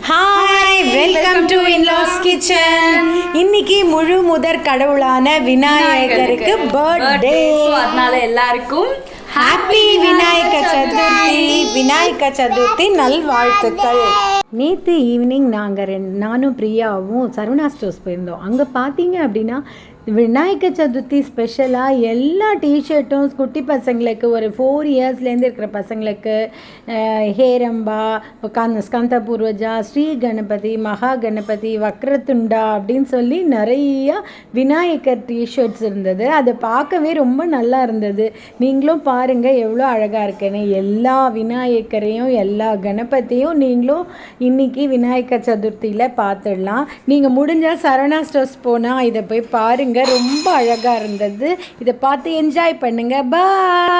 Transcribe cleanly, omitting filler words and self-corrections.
Hi, welcome to in-laws kitchen. இன்னைக்கு முழு முதற் கடவுளான விநாயகருக்கு பர்த்டே. அதனால எல்லாருக்கும் ஹாப்பி விநாயக சதுர்த்தி. விநாயக சதுர்த்தி நல்வாழ்த்துக்கள். நேற்று ஈவினிங் நானும் பிரியாவும் சரவணா ஸ்டோர்ஸ் போயிருந்தோம். அங்கே பார்த்தீங்க அப்படின்னா விநாயக சதுர்த்தி ஸ்பெஷலாக எல்லா டிஷர்ட்டும் குட்டி பசங்களுக்கு ஒரு 4 இயர்ஸ்லேருந்து இருக்கிற பசங்களுக்கு ஹேரம்பா, ஸ்கந்த பூர்வஜா, ஸ்ரீ கணபதி, மகா கணபதி, வக்ரதுண்டா அப்படின்னு சொல்லி நிறையா விநாயகர் டிஷர்ட்ஸ் இருந்தது. அதை பார்க்கவே ரொம்ப நல்லா இருந்தது. நீங்களும் பாருங்கள் எவ்வளோ அழகாக இருக்குன்னு. எல்லா விநாயகரையும் எல்லா கணபதியும் நீங்களும் இன்றைக்கி விநாயகர் சதுர்த்தியில் பார்த்துடலாம். நீங்கள் முடிஞ்சால் சரவணா ஸ்டோர்ஸ் போனால் இதை போய் பாருங்கள். ரொம்ப அழகாக இருந்தது. இதை பார்த்து என்ஜாய் பண்ணுங்கள். பாய்.